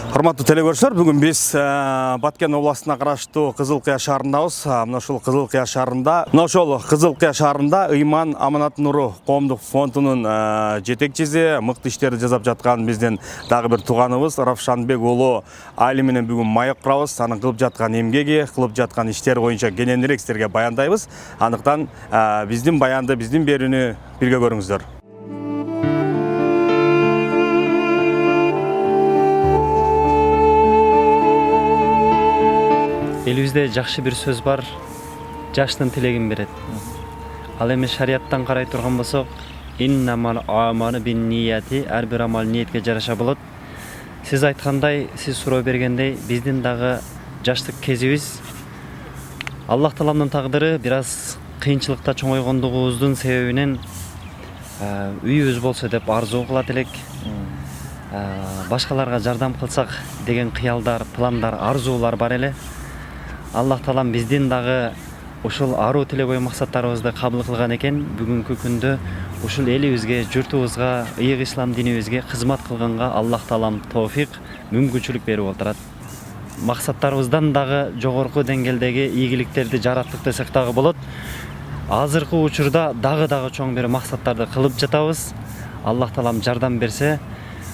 Урматтуу телекөрүүчүлөр, бүгүн биз Баткен областына караштуу Кызылкыя шаарындабыз. Мына ушул Кызылкыя шаарында Ыйман Аманат Нуру коомдук фондунун жетекчиси, мыкты иштерди жасап жаткан биздин дагы бир тууганыбыз Равшанбек уулу Али менен бүгүн маек курабыз. Анын кылып жаткан эмгеги, кылып жаткан иштери боюнча кененирээк силерге баяндайбыз. Андыктан биздин баянды, биздин берүүнү бирге көрүңүздөр. Элибизде жакшы бир сөз бар, жаштын тилегин берет. Ал эми шарияттан карай турган болсок, иннамал амалу биннияти, ар бир амал ниетке жараша болот. Сиз айткандай, сиз суроо бергендей, биздин дагы жаштык кезибиз Аллах Тааланын тагдыры бир аз кыйынчылыкта чоңойгондугубуздун себебинен үйүбүз болсо деп арзуу кылат элек. Башкаларга жардам кылсак деген кыялдар, пландар, арзуулар бар эле. Аллах Таалам биздин дагы ушул аруу тилебой максаттарыбызды кабыл кылган экен. Бүгүнкү күндө ушул элибизге, журтубузга, ыйык ислам динибизге кызмат кылганга Аллах Таалам тоофик, мүмкүнчүлүк берип отурат. Максаттарыбыздан дагы жогорку деңгээлдеги ийгиликтерди жараттык десек дагы болот. Азыркы учурда дагы чоң бир максаттарды кылып жатабыз. Аллах Таалам жардам берсе,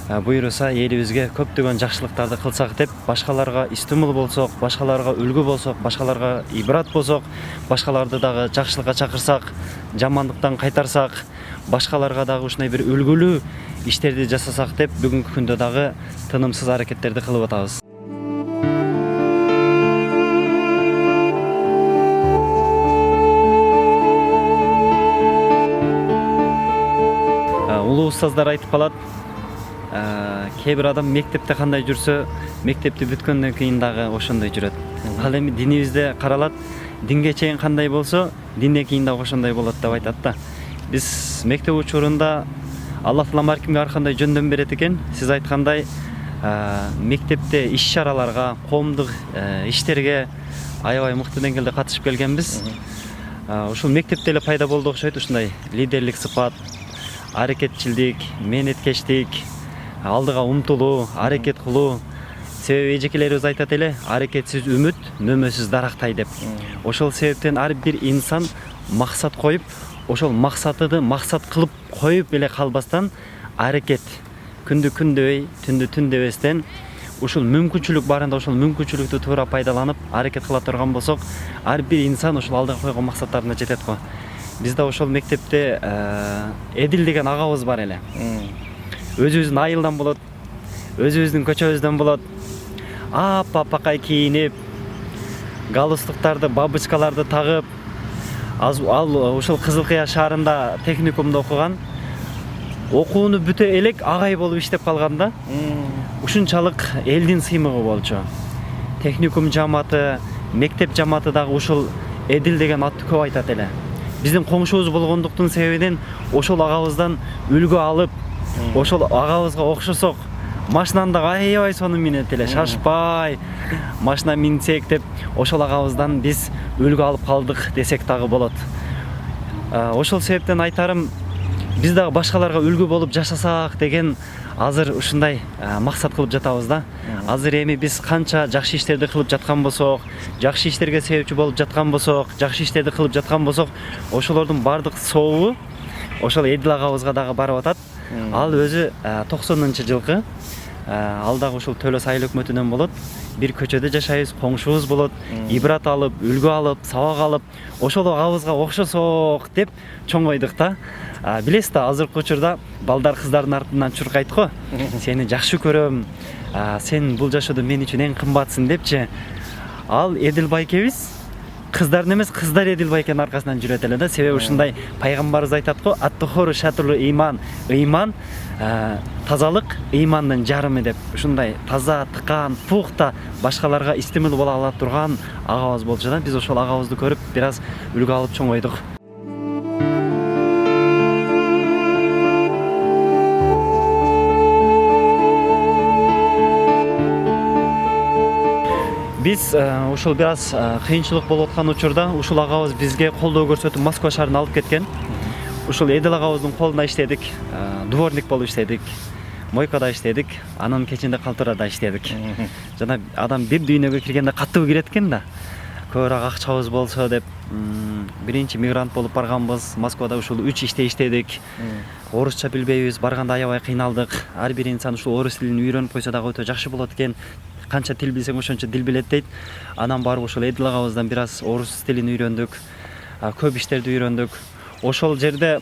буйруса элибизге көптөгөн жакшылыктарды кылсак деп, башкаларга стимул болсок, башкаларга үлгү болсок, башкаларга ибрат болсок, башкаларды дагы жакшылыкка чакырсак, жамандыктан кайтарсак, башкаларга дагы ушундай бир үлгүлүү иштерди жасасак деп, бүгүнкү күндө дагы тынымсыз аракеттерди кылып атабыз. Улуу устаздар айтып калат, кээ бир адам мектепте кандай жүрсө, мектепти бүткөндөн кийин дагы ошондой жүрөт. Ал эми динибизде каралат, динге чейин кандай болсо, динден кийин дагы ошондой болот деп айтат да. Биз мектеп учурунда Аллах Таалам ар кимге ар кандай жөндөм берет экен. Сиз айткандай, мектепте иш-чараларга, коомдук иштерге аябай мыкты деңгээлде катышып келгенбиз. Ушул мектепте эле пайда болду окшойт, ушундай лидерлик сыпат, аракетчилдик, мээнеткечтик, алдыга умтулуу, аракет кылуу. Себеби эжекелерибиз айтат эле, аракетсиз үмүт мөмөсүз дарактай деп. Ошол себептен ар бир инсан максат коюп, ошол максатты максат кылып коюп эле калбастан, аракет күндү күндөбөй, түндү түндөбөстен ушул мүмкүнчүлүк барында ошол мүмкүнчүлүктү туура пайдаланып, аракет кыла турган болсок, ар бир инсан ошол алдыга койгон максаттарына жетет го. Бизде ошол мектепте Эдил деген агабыз бар эле. Өзүбүздүн айылдан болот, өзүбүздүн көчөбүздөн болот. Аппакай кийинип, галстуктарды, бабочкаларды тагып, ал ушул Кызылкыя шаарында техникумда окуган. Окууну бүтө элек агай болуп иштеп калганда, ушунчалык элдин сыймыгы болчу. Техникум жамааты, мектеп жамааты дагы ушул Эдил деген атты көп айтат эле. Биздин коңшубуз болгондуктун себебинен ошол агабыздан үлгү алып, ошол агабызга окшосок, машинаны да аябай сонун минет эле, шашпай машина минсек деп, ошол агабыздан биз үлгү алып калдык десек дагы болот. Ошол себептен айтарым, биз дагы башкаларга үлгү болуп жашасак деген азыр ушундай максат кылып жатабыз да. Азыр эми биз канча жакшы иштерди кылып жаткан болсок, жакшы иштерге себепчи болуп жаткан болсок, жакшы иштерди кылып жаткан болсок, ошолордун бардык сообу ошол Эдил агабызга дагы барып атат. Ал өзү 90-жылкы, ал дагы ушул Төлөс айыл өкмөтүнөн болот. Бир көчөдө жашайбыз, коңшубуз болот, ибрат алып, үлгү алып, сабак алып, ошол агабызга окшосок деп чоңойдук да. Билесиз да, азыркы учурда балдар кыздардын артынан чуркайт го. Сени жакшы көрөм, сен бул жашоодо мен үчүн эң кымбатсың депчи. Ал Эдил байкебиз кыздардын эмес, кыздар Эдил байкенин аркасынан жүрөт эле да. Себеби ушундай пайгамбарыбыз айтат го, ат-тухуру шатрул ыйман. Ыйман тазалык ыймандын жарымы деп. Ушундай таза, тыкан, пухта башкаларга стимул боло ала турган агабыз болчу да. Биз ошол агабызды көрүп бир аз үлгү алып чоңойдук. Биз ушул бир аз кыйынчылык болуп аткан учурда ушул агабыз бизге колдоо көрсөтүп Москва шаарына алып кеткен. Ушул Эдил агабыздын колунда иштедик, дворник болуп иштедик. мойкада иштедик, анын кечинде калтырада иштедик. Жана адам бир дүйнөгө киргенде каттуу кирет экен да. Көбүрөөк акчабыз болсо деп биринчи мигрант болуп барганбыз. Москвада ушул 3 иште иштедик. Орусча билбейбиз, барганда аябай кыйналдык. Ар бир инсан ушул орус тилин үйрөнүп койсо дагы өтө жакшы болот экен. Канча тил билсең ошончо дил билет дейт. Анан барып ушул Эдил агабыздан бир аз орус тилин үйрөндүк. Көп иштерди үйрөндүк. Ошол жерде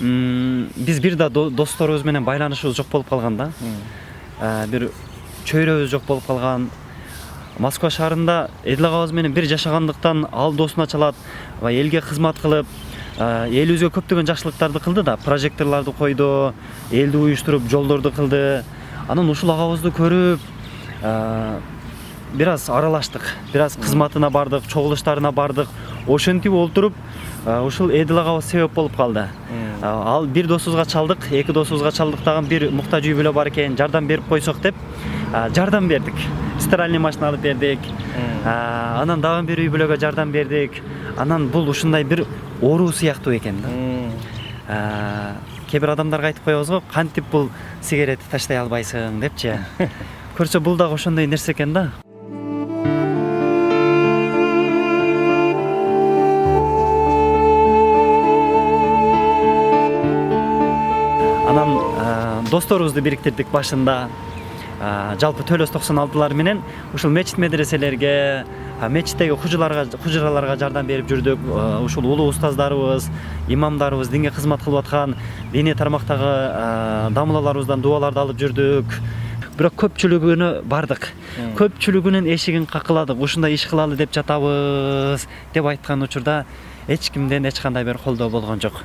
биз бир да досторубуз менен байланышыбыз жок болуп калган да. Бир чөйрөбүз жок болуп калган. Москва шаарында Эдил агабыз менен бир жашагандыктан ал досуна чалат, элге кызмат кылып, элибизге көптөгөн жакшылыктарды кылды да, прожекторлорду койду, элди уюштуруп, жолдорду кылды. Анан ушул агабызды көрүп, бир аз аралаштык, бир аз кызматына бардык, чогулуштарына бардык. Ошентип олтуруп, ушул Эдил агабыз себеп болуп калды. Ал бир досубузга чалдык, эки досубузга чалдык дагы бир муктаж үй бүлө бар экен, жардам берип койсок деп, жардам бердик. Стиральный машина алып бердик. Анан дагы бир үй бүлөгө жардам бердик. Анан бул ушундай бир оору сыяктуу экен да. Кээ бир адамдарга айтып коебуз го, кантип бул сигаретти таштай албайсың депчи. Көрсө бул дагы ошондой нерсе экен да. Анан досторубузду бириктирдик башында. Жалпы Төлөс 96-лар менен ушул мечит медреселерге, мечиттеги хужураларга жардам берип жүрдүк. Ушул улуу устаздарыбыз, имамдарыбыз, динге кызмат кылып аткан диний тармактагы дамылаларыбыздан дуаларды алып жүрдүк. Бирок көпчүлүгүнө бардык. Көпчүлүгүнүн эшигин какыладык. Ушундай иш кылалы деп жатабыз деп айткан учурда эч кимден эч кандай бир колдоо болгон жок.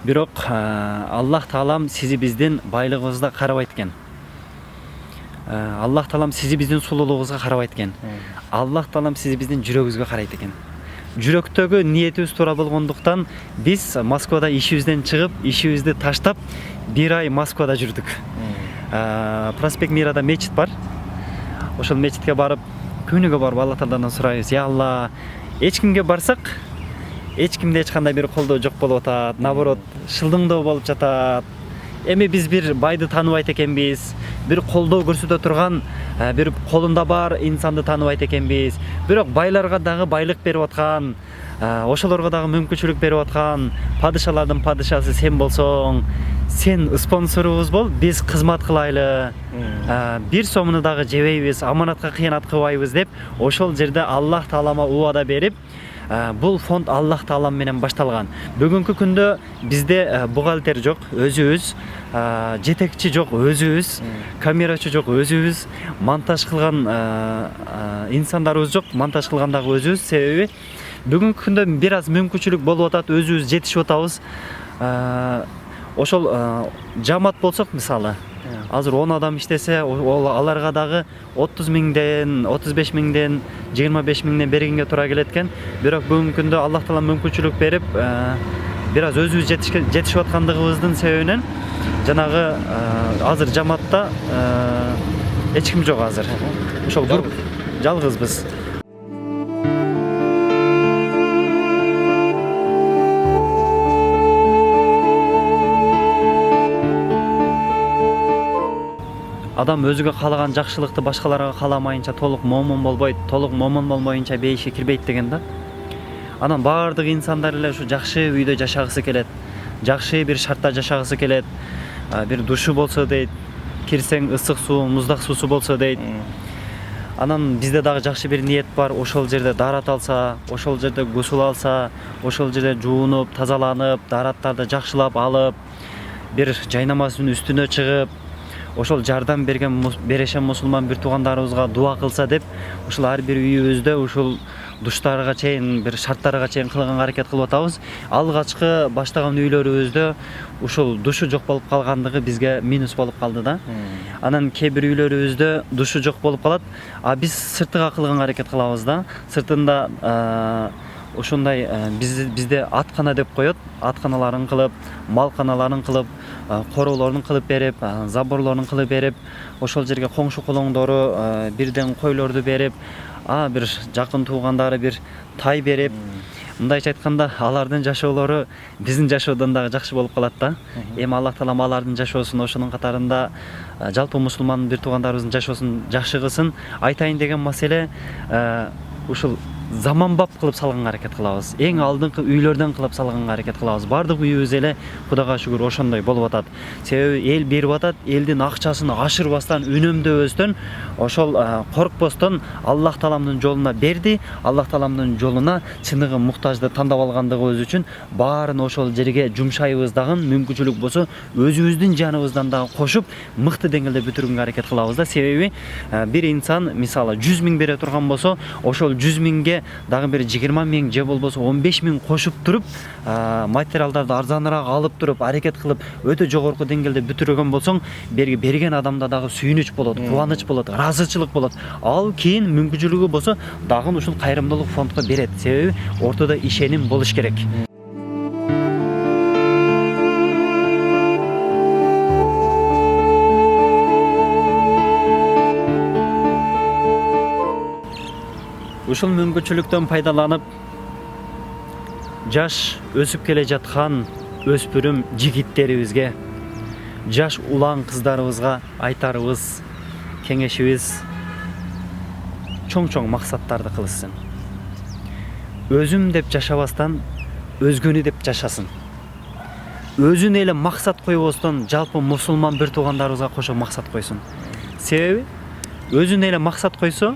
Бирок Аллах Таалам сизи биздин байлыгыбызда карабайт экен. Аллах Таалам сизи биздин сулуулугубузга карабайт экен. Аллах Таалам сизи биздин жүрөгүбүзгө карайт экен. Жүрөктөгү ниетибиз туура болгондуктан биз Москвада ишибизден чыгып, ишибизди таштап, бир ай Москвада жүрдүк. Проспект Мирада мечит бар. Ошол мечитке барып, күнүгө барып Аллах Тааладан сурайбыз: "Я Алла, эч кимге барсак, эч кимде эч кандай бир колдоо жок болуп атат, наоборот, шылдыңдоо болуп жатат. Эми биз бир байды тааныбайт экенбиз, бир колдоо көрсөтө турган, бир колунда бар инсанды тааныбайт экенбиз. Бирок байларга дагы байлык берип аткан, ошолорго дагы мүмкүнчүлүк берип аткан падышалардын падышасы сен болсоң, сен спонсорубуз бол, биз кызмат кылайлы. Бир сомуну дагы жебейбиз, аманатка кыянат кылбайбыз" деп ошол жерде Аллах Таалама убада берип, бул фонд Аллах Таалам менен башталган. Бүгүнкү күндө бизде бухгалтер жок, өзүбүз, жетекчи жок, өзүбүз, камерачы жок, өзүбүз, монтаж кылган инсандарыбыз жок, монтаж кылган дагы өзүбүз. Себеби бүгүнкү күндө бир аз мүмкүнчүлүк болуп атат, өзүбүз жетишип атабыз. Ошол жамаат болсок, мисалы, азыр 10 адам иштесе, аларга дагы 30 миңден, 35 миңден, 25 миңден бергенге туура келет экен. Бирок бүгүнкү күндө Аллах Таалам мүмкүнчүлүк берип, бир аз өзүбүз жетишип аткандыгыбыздын себебинен жанагы азыр жамаатта эч ким жок азыр. Ошол групп жалгызбыз. Адам өзүгө каалаган жакшылыкты башкаларга кааламайынча толук момун болбойт, толук момун болмоюнча бейишке кирбейт деген да. Анан баардык инсандар эле ушу жакшы үйдө жашагысы келет, жакшы бир шартта жашагысы келет. Бир душу болсо дейт, кирсең ысык суу, муздак суусу болсо дейт. Анан бизде дагы жакшы бир ниет бар, ошол жерде даарат алса, ошол жерде гусул алса, ошол жерде жуунуп, тазаланып, даараттарды жакшылап алып, бир жайнамаздын үстүнө чыгып, ошол жардам берешен мусулман бир туугандарыбызга дуа кылса деп, ушул ар бир үйүбүздө ушул душтарга чейин, бир шарттарга чейин кылганга аракет кылып атабыз. Алгачкы баштаган үйлөрүбүздө ушул душу жок болуп калгандыгы бизге минус болуп калды да. Анан кээ бир үйлөрүбүздө душу жок болуп калат, биз сыртыга кылганга аракет кылабыз да. Сыртында ушундай бизде аткана деп коет, атканаларын кылып, малканаларын кылып, короолорун кылып берип, заборлорун кылып берип, ошол жерге коңшу колоңдору бирден койлорду берип, бир жакын туугандары бир тай берип, мындайча айтканда алардын жашоолору биздин жашоодон дагы жакшы болуп калат да. Эми Аллах таалам алардын жашоосун ошонун катарында жалпы мусулман бир туугандарыбыздын жашоосун жакшы кылсын. Айтайын деген маселе ушул заманбап кылып салганга аракет кылабыз. Эң алдыңкы үйлөрдөн кылып салганга аракет кылабыз. Бардык үйүбүз эле Кудайга шүгүр ошондой болуп атат. Себеби эл берип атат, элдин акчасын ашырбастан, үнөмдөбөстөн, ошол коркпостон Аллах тааламдын жолуна берди. Аллах тааламдын жолуна чыныгы муктажды тандап алгандыгыбыз үчүн баарын ошол жерге жумшайбыз дагы, мүмкүнчүлүк болсо өзүбүздүн жаныбыздан дагы кошуп мыкты деңгээлде бүтүргөнгө аракет кылабыз да. Себеби бир инсан мисалы 100 000 бере турган болсо, ошол 100 000ге дагы бир 20 000 же болбосо 15 000 кошуп туруп, материалдарды арзаныраак алып туруп, аракет кылып өтө жогорку деңгээлде бүтүргөн болсоң, берген адамда дагы сүйүнүч болот, кубаныч болот, ыраазычылык болот. Ал кийин мүмкүнчүлүгү болсо дагы ушул кайрымдуулук фондко берет. Себеби ортодо ишеним болуш керек. Ушул мүмкүнчүлүктөн пайдаланып, жаш өсүп келе жаткан өспүрүм жигиттерибизге, жаш улан кыздарыбызга айтарыбыз, кеңешибиз чоң максаттарды кылышсын. Өзүм деп жашабастан, өзгөнү деп жашасын. Өзүн эле максат койбостон, жалпы мусулман бир туугандарыбызга кошо максат койсун. Себеби өзүн эле максат койсо,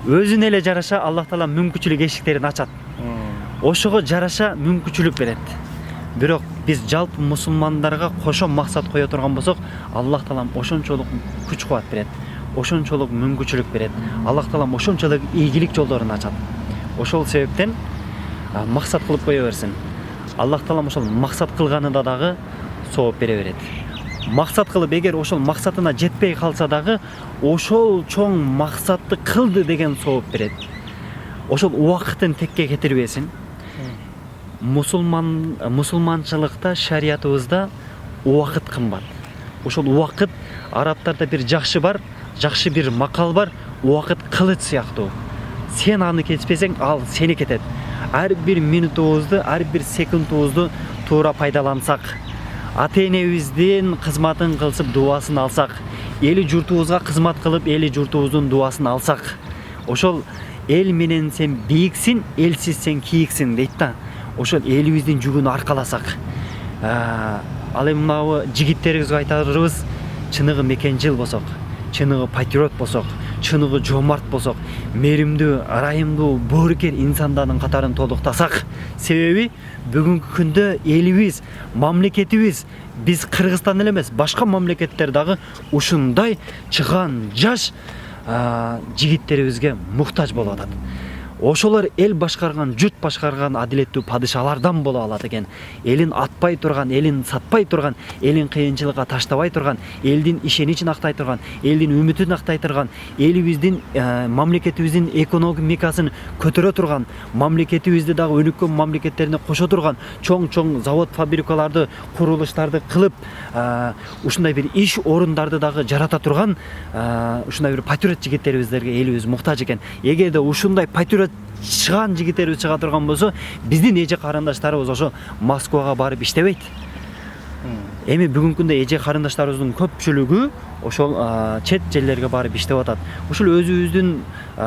өзүн эле жараша Аллах таала мүмкүнчүлүк эшиктерин ачат. Ошого жараша мүмкүнчүлүк берет. Бирок биз жалпы мусулмандарга кошо максат кое турган болсок, Аллах таалам ошончолук күч кубат берет. Ошончолук мүмкүнчүлүк берет. Аллах таалам ошончолук ийгилик жолдорун ачат. Ошол себептен максат кылып кое берсин. Аллах таалам ошол максат кылганында дагы сооп бере берет. Максат кылып, эгер ошол максатына жетпей калса дагы, ошол чоң максатты кылды деген сооп берет. Ошол убакытын текке кетирбесин. Мусулманчылыкта, шариятыбызда убакыт кымбат. Ошол убакыт арабтарда бир жакшы бар, жакшы бир макал бар, убакыт кылыч сыяктуу. Сен аны кетпесең, ал сени кетет. Ар бир минутубузду, ар бир секундубузду туура пайдалансак, ата-энебиздин кызматын кылсып дуасын алсак, эли журтубузга кызмат кылып, эли журтубуздун дуасын алсак, ошол эл менен сен бийиксин, элсиз сен кийиксин дейт да. Ошол элибиздин жүгүн аркаласак, ал эми мына жигиттерибизге айтарыбыз, чыныгы мекенчил болсок, чыныгы патриот болсок, чыныгы жомарт болсок, меримдүү, ырайымдуу, боорукер инсандардын катарын толуктасак. Себеби бүгүнкү күндө элибиз, мамлекетибиз, биз Кыргызстан эле эмес, башка мамлекеттер дагы ушундай чыган жаш жигиттерибизге муктаж болуп атат. Ошолор эл башкарган, журт башкарган адилеттүү падышалардан боло алат экен. Элин атпай турган, элин сатпай турган, элин кыйынчылыкка таштабай турган, элдин ишеничин актай турган, элдин үмүтүн актай турган, элибиздин, мамлекетибиздин экономикасын көтөрө турган, мамлекетибизди дагы өнүккөн мамлекеттерине кошо турган, чоң завод, фабрикаларды, курулуштарды кылып, ушундай бир иш орундарды дагы жарата турган, ушундай бир патриот жигиттерибизге элибиз муктаж экен. Эгерде ушундай патриот чыган жигиттерибиз чыга турган болсо, биздин эже карындаштарыбыз ошо Москвага барып иштебейт. Эми бүгүнкү күндө эже карындаштарыбыздын көпчүлүгү ошол чет жерлерге барып иштеп атат. Ушул өзүбүздүн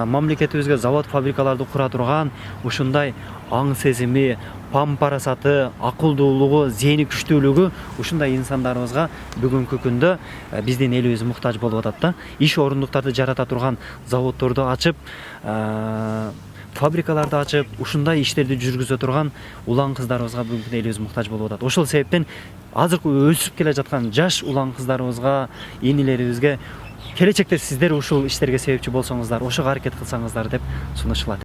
мамлекетибизге завод, фабрикаларды кура турган, ушундай аң сезими, пам парасаты, акылдуулугу, зээни күчтүүлүгү ушундай инсандарыбызга бүгүнкү күндө биздин элибиз муктаж болуп атат да. Иш орундуктарды жарата турган заводдорду ачып, фабрикаларды ачып, ушундай иштерди жүргүзө турган улан кыздарыбызга бүгүнкү элибиз муктаж болуп атат. Ошол себептен азыркы өсүп келе жаткан жаш улан кыздарыбызга, инилерибизге келечекте сиздер ушул иштерге себепчи болсоңуздар, ошого аракет кылсаңыздар деп сунушулат.